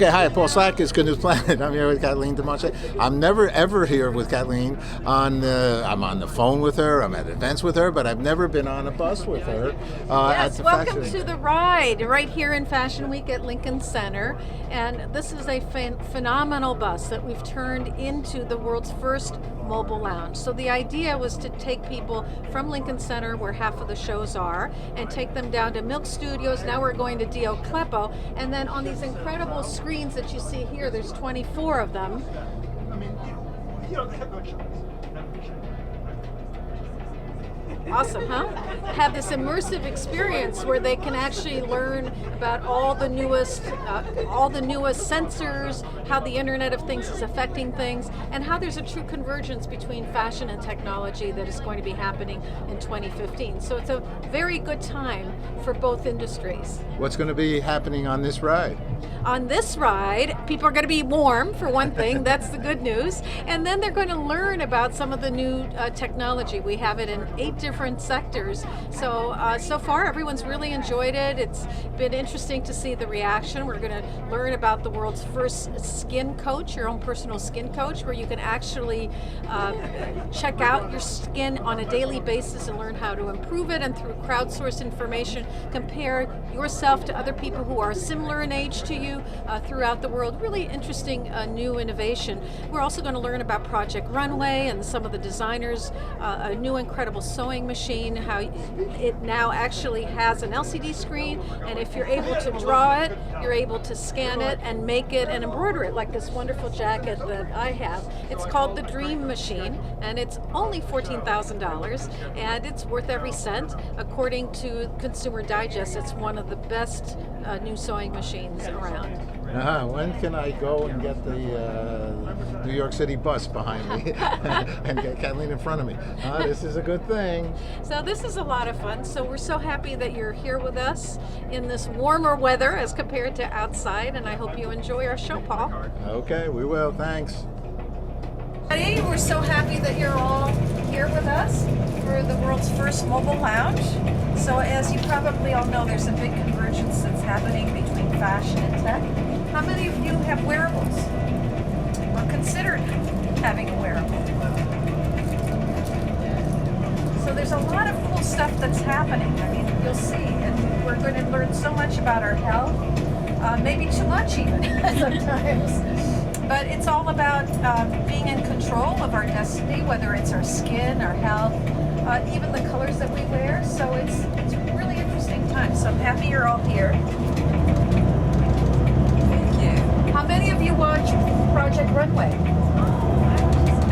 Okay, hi, Paul Slack is Good News Planet. I'm here with Katlean de Monchy. I'm never ever here with Katlean. I'm on the phone with her. I'm at events with her, but I've never been on a bus with her. Yes, welcome to the ride right here in Fashion Week at Lincoln Center. And this is a phenomenal bus that we've turned into the world's first mobile lounge. So the idea was to take people from Lincoln Center, where half of the shows are, and take them down to Milk Studios. Now we're going to Dio Cleppo, and then on these incredible screens that you see here, there's 24 of them. Awesome, huh? Have this immersive experience where they can actually learn about all the newest sensors, how the Internet of Things is affecting things, and how there's a true convergence between fashion and technology that is going to be happening in 2015. So it's a very good time for both industries. What's going to be happening on this ride? On this ride, people are going to be warm, for one thing. That's the good news. And then they're going to learn about some of the new technology. We have it in 8 different sectors. So far, everyone's really enjoyed it. It's been interesting to see the reaction. We're going to learn about the world's first skin coach, your own personal skin coach, where you can actually check out your skin on a daily basis and learn how to improve it, and through crowdsourced information, compare yourself to other people who are similar in age to you throughout the world. Really interesting new innovation. We're also going to learn about Project Runway and some of the designers, a new incredible sewing machine, how it now actually has an LCD screen, and if you're able to draw it, you're able to scan it and make it and embroider it, like this wonderful jacket that I have. It's called the Dream Machine, and it's only $14,000, and it's worth every cent. According to Consumer Digest, it's one of the best new sewing machines around. When can I go and get the New York City bus behind me and get Katlean in front of me? This is a good thing. So this is a lot of fun. So we're so happy that you're here with us in this warmer weather as compared to outside, and I hope you enjoy our show, Paul. Okay, we will. Thanks. Hey, we're so happy that you're all here with us for the world's first mobile lounge. So as you probably all know, there's a big convergence that's happening between fashion and tech. How many of you have wearables or considered having a wearable? So there's a lot of cool stuff that's happening. I mean, you'll see, and we're going to learn so much about our health, maybe too much even sometimes. But it's all about being in control of our destiny, whether it's our skin, our health, even the colors that we wear. So it's a really interesting time. So I'm happy you're all here. Thank you. How many of you watch Project Runway?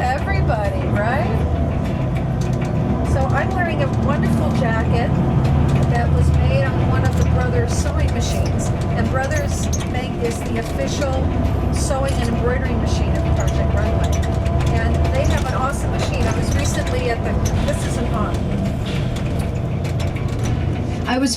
Everybody, right? So I'm wearing a wonderful jacket that was made on one of the Brothers sewing machines. And Brothers is the official sewing and embroidery machine of Project Runway. And they have an awesome machine. I was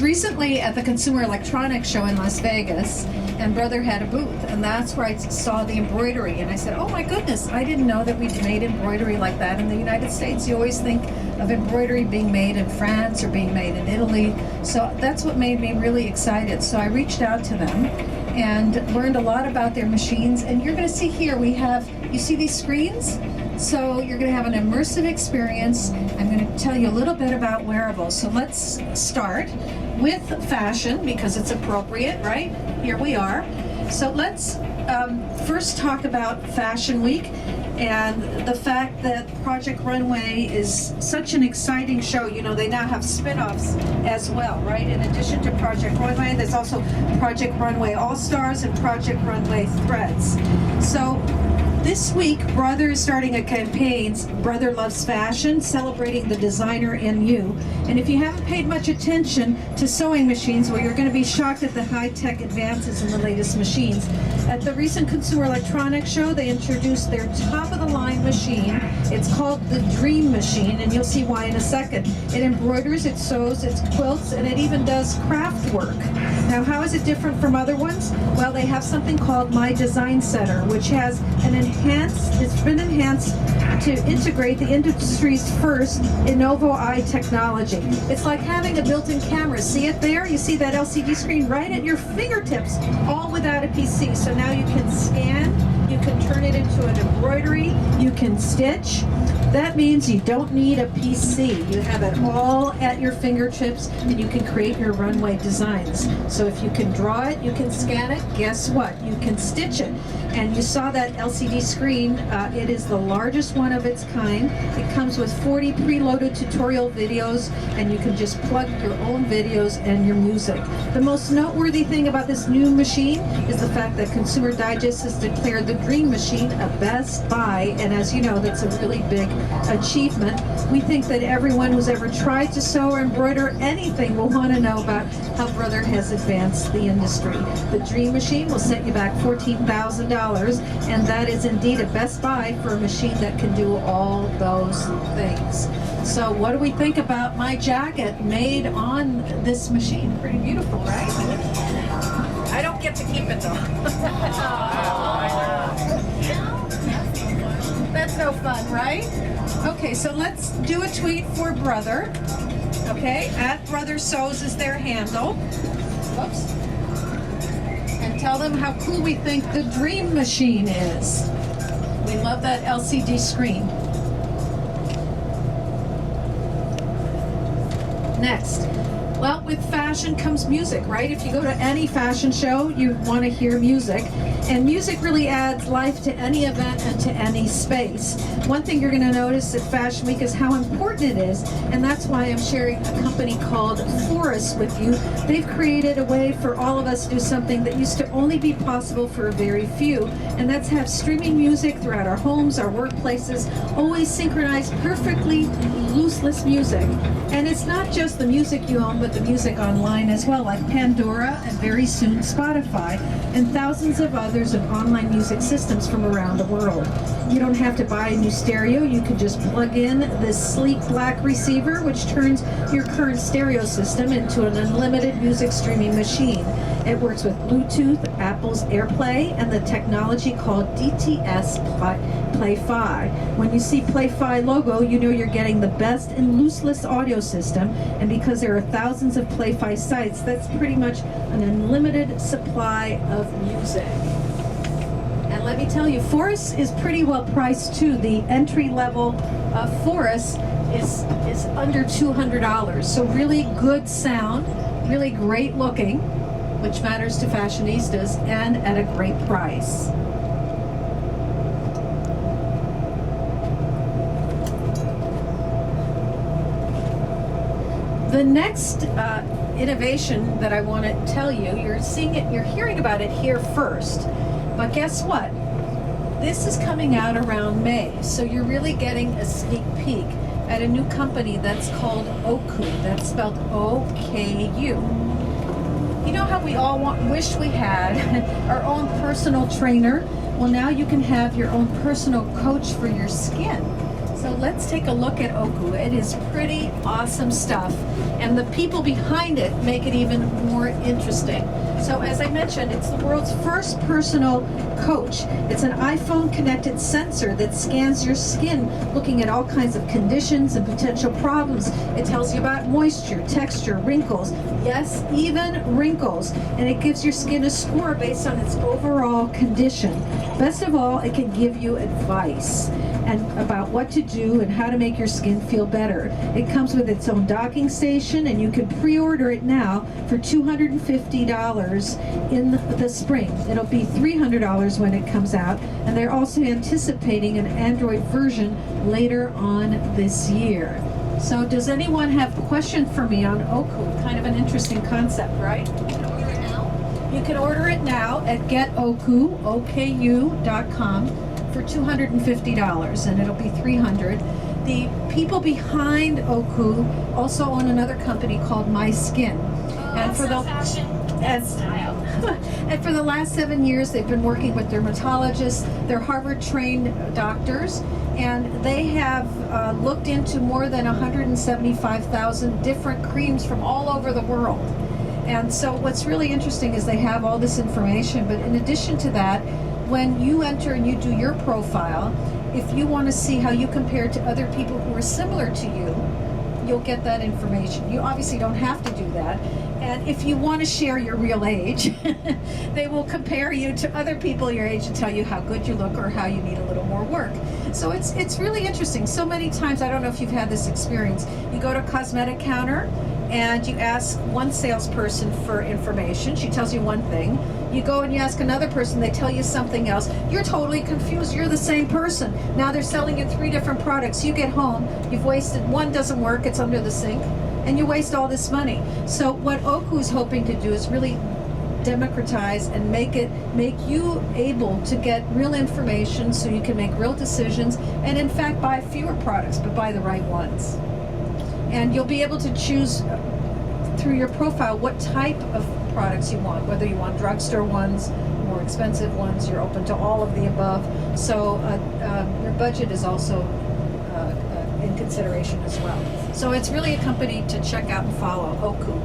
recently at the Consumer Electronics Show in Las Vegas, and Brother had a booth, and that's where I saw the embroidery, and I said, oh my goodness, I didn't know that we made embroidery like that in the United States. You always think of embroidery being made in France or being made in Italy, so that's what made me really excited. So I reached out to them and learned a lot about their machines, and you're going to see here, you see these screens? So you're going to have an immersive experience. I'm going to tell you a little bit about wearables. So let's start with fashion, because it's appropriate, right? Here we are. So let's first talk about Fashion Week and the fact that Project Runway is such an exciting show. You know, they now have spin-offs as well, right? In addition to Project Runway, there's also Project Runway All-Stars and Project Runway Threads. So this week, Brother is starting a campaign, Brother Loves Fashion, celebrating the designer in you. And if you haven't paid much attention to sewing machines, well, you're going to be shocked at the high-tech advances in the latest machines. At the recent Consumer Electronics Show, they introduced their top-of-the-line machine. It's called the Dream Machine, and you'll see why in a second. It embroiders, it sews, it quilts, and it even does craft work. Now, how is it different from other ones? Well, they have something called My Design Center, which has an it's been enhanced to integrate the industry's first will.i technology. It's like having a built-in camera. See it there? You see that LCD screen right at your fingertips, all without a PC. So now you can scan, you can turn it into an embroidery, you can stitch. That means you don't need a PC. You have it all at your fingertips, and you can create your runway designs. So if you can draw it, you can scan it, guess what? You can stitch it. And you saw that LCD screen. It is the largest one of its kind. It comes with 40 preloaded tutorial videos, and you can just plug your own videos and your music. The most noteworthy thing about this new machine is the fact that Consumer Digest has declared the Dream Machine a Best Buy, and as you know, that's a really big achievement. We think that everyone who's ever tried to sew or embroider anything will want to know about how Brother has advanced the industry. The Dream Machine will set you back $14,000, and that is indeed a Best Buy for a machine that can do all those things. So what do we think about my jacket made on this machine? Pretty beautiful, right? I don't get to keep it though. That's no fun, right? Okay, so let's do a tweet for Brother. Okay, at Brother Sews is their handle. Whoops. And tell them how cool we think the Dream Machine is. We love that LCD screen. Next. Well, with fashion comes music, right? If you go to any fashion show, you want to hear music. And music really adds life to any event and to any space. One thing you're going to notice at Fashion Week is how important it is, and that's why I'm sharing a company called Forest with you. They've created a way for all of us to do something that used to only be possible for a very few, and that's have streaming music throughout our homes, our workplaces, always synchronized perfectly, looseless music. And it's not just the music you own, but the music online as well, like Pandora and very soon Spotify, and thousands of others of online music systems from around the world. You don't have to buy a new stereo. You can just plug in this sleek black receiver, which turns your current stereo system into an unlimited music streaming machine. It works with Bluetooth, Apple's AirPlay, and the technology called DTS Play-Fi. When you see Play-Fi logo, you know you're getting the best and looseless audio system, and because there are thousands of Play-Fi sites, that's pretty much an unlimited supply of music. And let me tell you, Forest is pretty well priced too. The entry level Forest is under $200. So really good sound, really great looking, which matters to fashionistas, and at a great price. The next innovation that I want to tell you, you're seeing it, you're hearing about it here first. But guess what? This is coming out around May, so you're really getting a sneak peek at a new company that's called Oku. That's spelled O-K-U. You know how we all wish we had our own personal trainer? Well, now you can have your own personal coach for your skin. So let's take a look at Oku. It is pretty awesome stuff, and the people behind it make it even more interesting. So as I mentioned, it's the world's first personal coach. It's an iPhone connected sensor that scans your skin, looking at all kinds of conditions and potential problems. It tells you about moisture, texture, wrinkles, yes, even wrinkles. And it gives your skin a score based on its overall condition. Best of all, it can give you advice and about what to do and how to make your skin feel better. It comes with its own docking station, and you can pre-order it now for $250 in the spring. It'll be $300 when it comes out, and they're also anticipating an Android version later on this year. So does anyone have a question for me on Oku? Kind of an interesting concept, right? You can order it now. You can order it now at getoku.com for $250, and it'll be $300. The people behind Oku also own another company called My Skin, and for the and for the last 7 years, they've been working with dermatologists. They're Harvard-trained doctors, and they have looked into more than 175,000 different creams from all over the world. And so what's really interesting is they have all this information, but in addition to that, when you enter and you do your profile, if you want to see how you compare to other people who are similar to you, you'll get that information. You obviously don't have to do that. And if you want to share your real age, they will compare you to other people your age and tell you how good you look or how you need a little more work. So it's really interesting. So many times, I don't know if you've had this experience, you go to a cosmetic counter and you ask one salesperson for information. She tells you one thing. You go and you ask another person, they tell you something else. You're totally confused. You're the same person. Now they're selling you 3 different products. You get home, you've wasted, one doesn't work, it's under the sink, and you waste all this money. So what Oku is hoping to do is really democratize and make you able to get real information so you can make real decisions, and in fact buy fewer products, but buy the right ones. And you'll be able to choose through your profile what type of products you want, whether you want drugstore ones, more expensive ones, you're open to all of the above. So your budget is also in consideration as well. So it's really a company to check out and follow, Oku.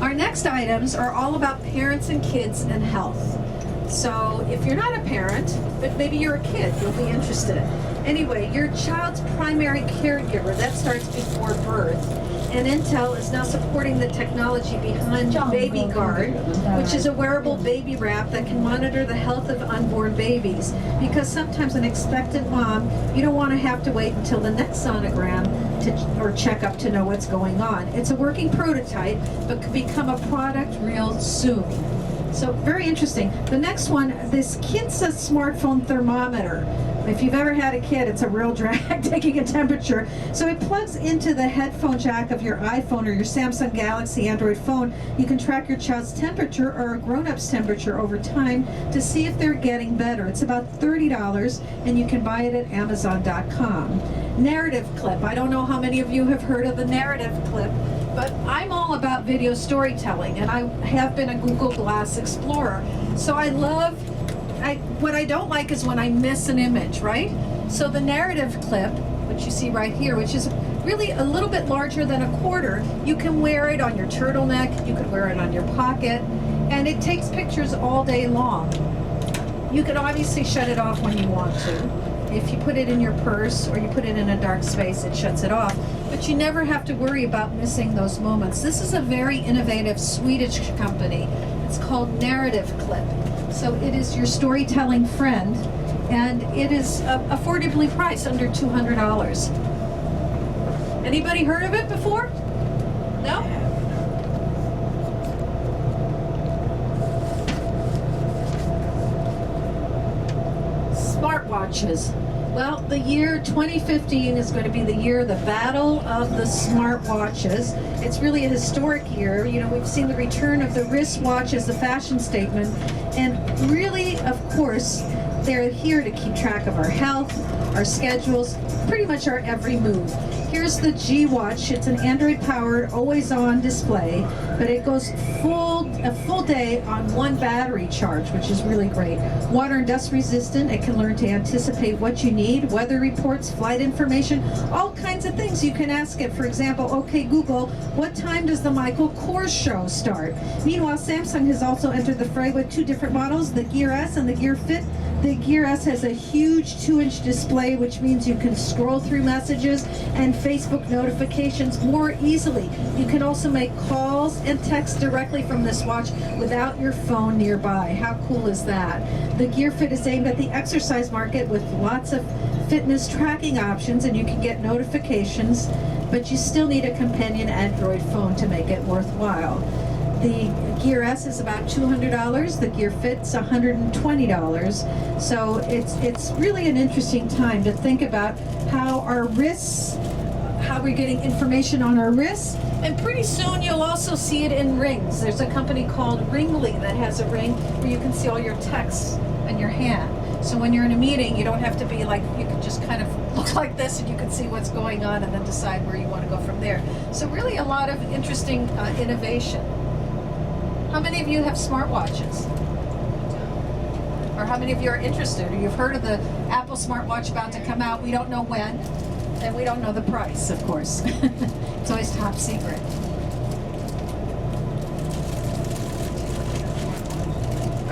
Our next items are all about parents and kids and health. So if you're not a parent, but maybe you're a kid, you'll be interested. Anyway, your child's primary caregiver, that starts before birth. And Intel is now supporting the technology behind Baby Guard, which is a wearable baby wrap that can monitor the health of unborn babies. Because sometimes an expectant mom, you don't want to have to wait until the next sonogram or checkup to know what's going on. It's a working prototype, but could become a product real soon. So very interesting. The next one, this kid's a smartphone thermometer. If you've ever had a kid, it's a real drag taking a temperature. So it plugs into the headphone jack of your iPhone or your Samsung Galaxy Android phone. You can track your child's temperature or a grown-up's temperature over time to see if they're getting better. It's about $30 and you can buy it at Amazon.com. Narrative clip. I don't know how many of you have heard of the narrative clip, but I'm all about video storytelling, and I have been a Google Glass explorer. So what I don't like is when I miss an image, right? So the narrative clip, which you see right here, which is really a little bit larger than a quarter, you can wear it on your turtleneck, you could wear it on your pocket, and it takes pictures all day long. You can obviously shut it off when you want to. If you put it in your purse or you put it in a dark space, it shuts it off. But you never have to worry about missing those moments. This is a very innovative Swedish company. It's called Narrative Clip. So it is your storytelling friend, and it is affordably priced, under $200. Anybody heard of it before? No? Smartwatches. Well, the year 2015 is going to be the year, the battle of the smartwatches. It's really a historic year. You know, we've seen the return of the wristwatch as a fashion statement. And really, of course, they're here to keep track of our health, our schedules, pretty much our every move. Here's the G Watch. It's an Android-powered, always-on display, but it goes a full day on one battery charge, which is really great. Water and dust resistant. It can learn to anticipate what you need, weather reports, flight information, all kinds of things. You can ask it, for example, okay, Google, what time does the Michael Kors show start? Meanwhile, Samsung has also entered the fray with 2 different models, the Gear S and the Gear Fit. The Gear S has a huge 2-inch display, which means you can scroll through messages and Facebook notifications more easily. You can also make calls and text directly from this watch without your phone nearby. How cool is that? The Gear Fit is aimed at the exercise market with lots of fitness tracking options, and you can get notifications, but you still need a companion Android phone to make it worthwhile. The Gear S is about $200. The Gear Fit's $120. So it's really an interesting time to think about how our wrists, how we're getting information on our wrists, and pretty soon you'll also see it in rings. There's a company called Ringly that has a ring where you can see all your texts in your hand. So when you're in a meeting, you don't have to be like, you can just kind of look like this and you can see what's going on and then decide where you want to go from there. So really a lot of interesting innovation. How many of you have smartwatches? Or how many of you are interested? Or you've heard of the Apple smartwatch about to come out? We don't know when, and we don't know the price, of course. It's always top secret.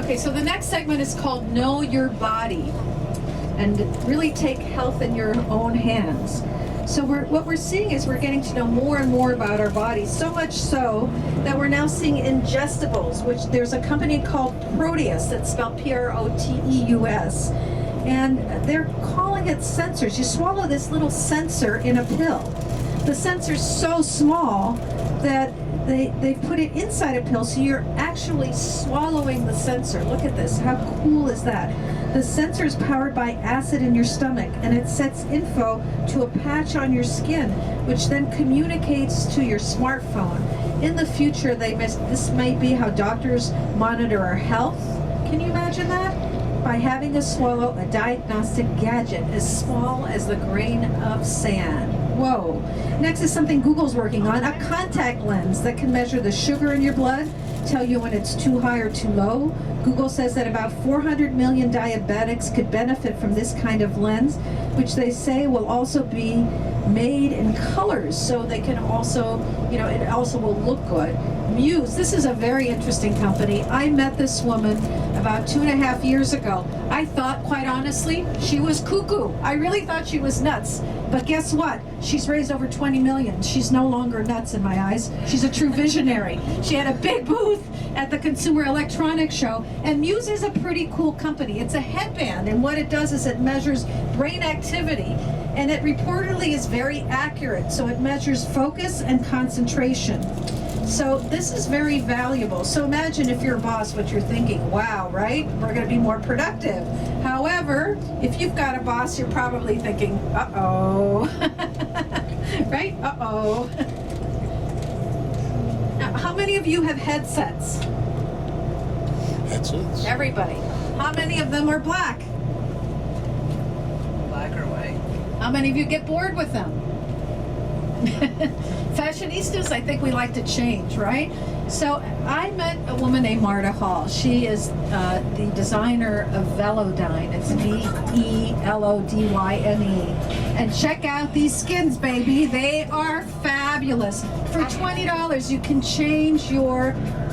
Okay, so the next segment is called Know Your Body, and really take health in your own hands. So what we're seeing is we're getting to know more and more about our bodies, so much so that we're now seeing ingestibles, which there's a company called Proteus, that's spelled Proteus, and they're calling it sensors. You swallow this little sensor in a pill. The sensor's so small that they put it inside a pill, so you're actually swallowing the sensor. Look at this. How cool is that? The sensor is powered by acid in your stomach, and it sets info to a patch on your skin, which then communicates to your smartphone. In the future, this might be how doctors monitor our health. Can you imagine that? By having us swallow a diagnostic gadget as small as the grain of sand. Whoa. Next is something Google's working on, a contact lens that can measure the sugar in your blood, tell you when it's too high or too low. Google says that about 400 million diabetics could benefit from this kind of lens, which they say will also be made in colors, so they can also, it also will look good. Muse, this is a very interesting company. I met this woman about 2.5 years ago. I thought, quite honestly, she was cuckoo. I really thought she was nuts. But guess what? She's raised over 20 million. She's no longer nuts in my eyes. She's a true visionary. She had a big booth at the Consumer Electronics Show, and Muse is a pretty cool company. It's a headband, and what it does is it measures brain activity, and it reportedly is very accurate. So it measures focus and concentration. So this is very valuable. So imagine if you're a boss, what you're thinking, wow, right? We're going to be more productive. However, if you've got a boss, you're probably thinking, uh-oh. Right? Uh-oh. Now, how many of you have headsets? Headsets? Everybody. How many of them are black? Black or white? How many of you get bored with them? Fashionistas, I think we like to change, right? So I met a woman named Marta Hall. She is the designer of Velodyne. It's Velodyne. And check out these skins, baby. They are fabulous. For $20, you can change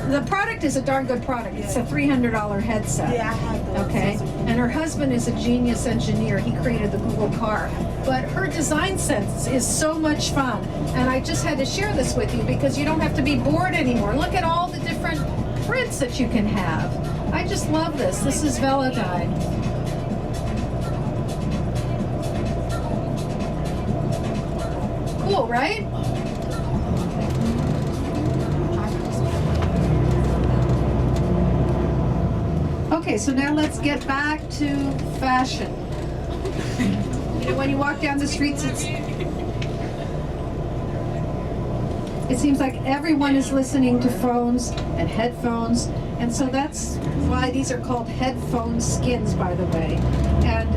the product is a darn good product. It's a $300 headset. Yeah, I have those. Okay. And her husband is a genius engineer. He created the Google car. But her design sense is so much fun. And I just had to share this with you because you don't have to be bored anymore. Look at all the different prints that you can have. I just love this. This is Velodyne. Cool, right? Okay, so now let's get back to fashion. When you walk down the streets, it seems like everyone is listening to phones and headphones, and so that's why these are called headphone skins, by the way. And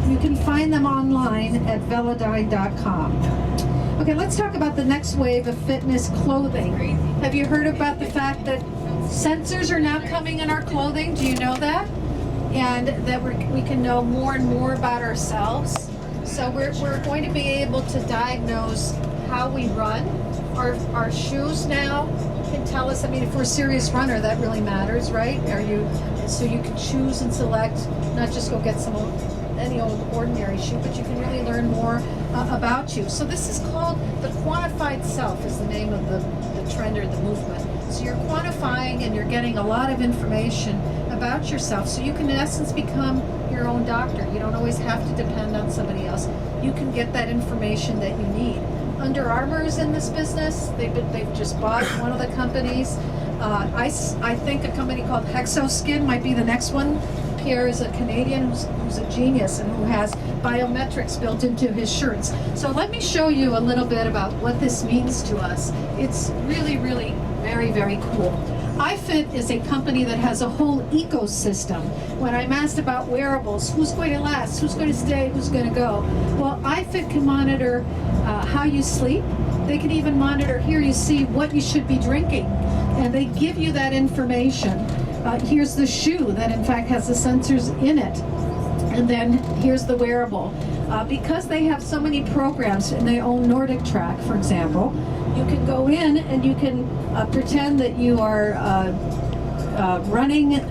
you can find them online at velodyne.com. Okay, let's talk about the next wave of fitness clothing. Have you heard about the fact that sensors are now coming in our clothing? Do you know that? And that we can know more and more about ourselves. So we're going to be able to diagnose how we run. Our shoes now can tell us. I mean, if we're a serious runner, that really matters, right? So you can choose and select, not just go get any old ordinary shoe, but you can really learn more about you. So this is called the quantified self, is the name of the trend or the movement. So you're quantifying and you're getting a lot of information about yourself, so you can in essence become your own doctor. You don't always have to depend on somebody else. You can get that information that you need. Under Armour is in this business. They've just bought one of the companies. I think a company called Hexoskin might be the next one. Pierre is a Canadian who's a genius and who has biometrics built into his shirts. So let me show you a little bit about what this means to us. It's really, really very, very cool. iFit is a company that has a whole ecosystem. When I'm asked about wearables, who's going to last, who's going to stay, who's going to go? Well, iFit can monitor how you sleep. They can even monitor, here you see what you should be drinking. And they give you that information. Here's the shoe that in fact has the sensors in it. And then here's the wearable. Because they have so many programs and they own Nordic Track, for example, you can go in and you can pretend that you are running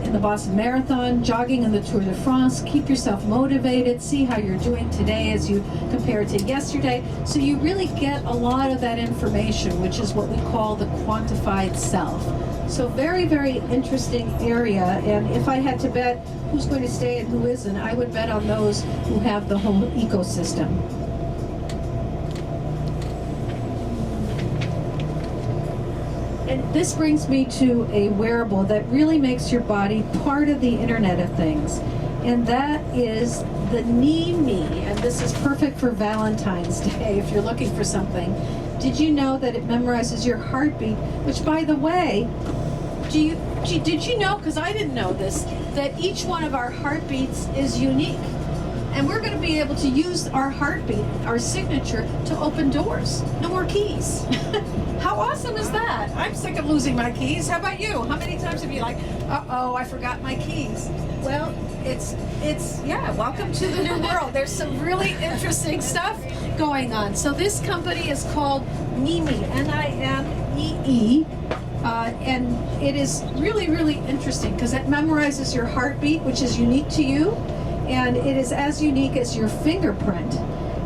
in the Boston Marathon, jogging in the Tour de France. Keep yourself motivated. See how you're doing today as you compare it to yesterday. So you really get a lot of that information, which is what we call the quantified self. So very, very interesting area. And if I had to bet who's going to stay and who isn't, I would bet on those who have the whole ecosystem. And this brings me to a wearable that really makes your body part of the Internet of Things. And that is the Knee Me. And this is perfect for Valentine's Day if you're looking for something. Did you know that it memorizes your heartbeat? Which, by the way, did you know, because I didn't know this, that each one of our heartbeats is unique? And we're going to be able to use our heartbeat, our signature, to open doors. No more keys. How awesome is that? I'm sick of losing my keys. How about you? How many times have you like, uh-oh, I forgot my keys? Well, it's yeah, welcome to the new world. There's some really interesting stuff going on. So this company is called Nimee, N-I-M-E-E. And it is really, really interesting because it memorizes your heartbeat, which is unique to you. And it is as unique as your fingerprint.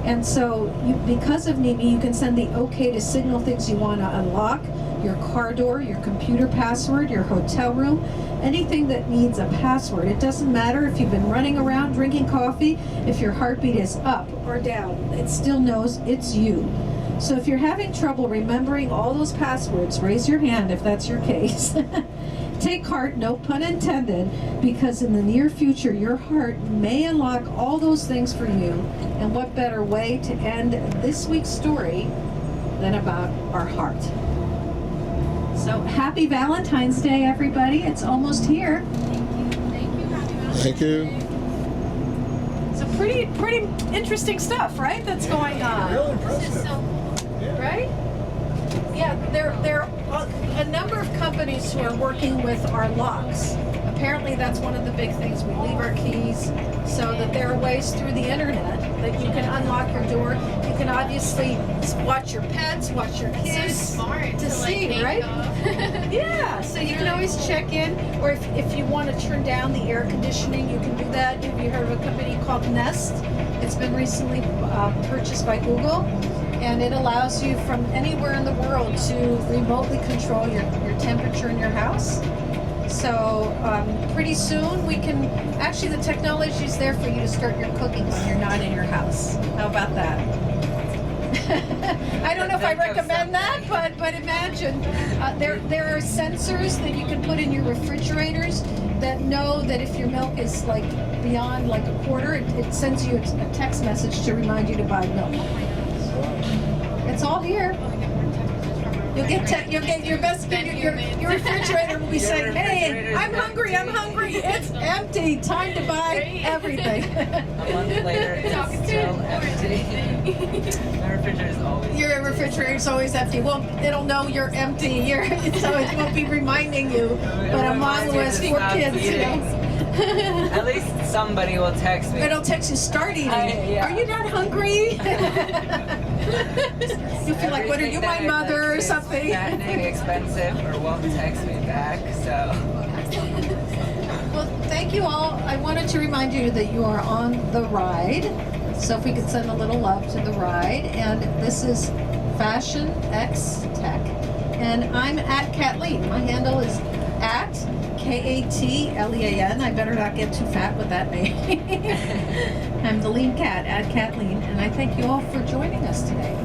And so because of Nimee, you can send the okay to signal things you want to unlock, your car door, your computer password, your hotel room, anything that needs a password. It doesn't matter if you've been running around drinking coffee, if your heartbeat is up or down, it still knows it's you. So if you're having trouble remembering all those passwords, raise your hand if that's your case. Take heart, no pun intended, because in the near future, your heart may unlock all those things for you. And what better way to end this week's story than about our heart? So happy Valentine's Day, everybody. It's almost here. Thank you. So pretty interesting stuff, right? That's going on. Real impressive. Right? Yeah, there are a number of companies who are working with our locks. Apparently that's one of the big things. We leave our keys, so that there are ways through the internet that you can unlock your door. You can obviously watch your pets, watch your kids. So smart to see, take right? off. Yeah, so you can always check in, or if you want to turn down the air conditioning, you can do that. Have you heard of a company called Nest? It's been recently purchased by Google. And it allows you from anywhere in the world to remotely control your temperature in your house. So pretty soon we can, actually the technology is there for you to start your cooking when you're not in your house. How about that? I don't know if I recommend that, but imagine there are sensors that you can put in your refrigerators that know that if your milk is like beyond like a quarter, it sends you a text message to remind you to buy milk. It's all here. You'll get your best. Your refrigerator will be saying, "Hey, I'm hungry. It's empty. Time to buy everything." A month later, it's still empty. My refrigerator is always. Your refrigerator is always empty. Well, it'll know you're empty. So it won't be reminding you. But a mom who has 4 kids, you know. At least somebody will text me. It'll text you, start eating. Yeah. Are you not hungry? You'll feel like, what are you, my mother or something? Fattening, expensive, or won't text me back, so. Well, thank you all. I wanted to remind you that you are on the ride. So if we could send a little love to the ride. And this is Fashion X Tech. And I'm at Katlean. My handle is at Katlean. I better not get too fat with that name. I'm the lean cat at Katlean, and I thank you all for joining us today.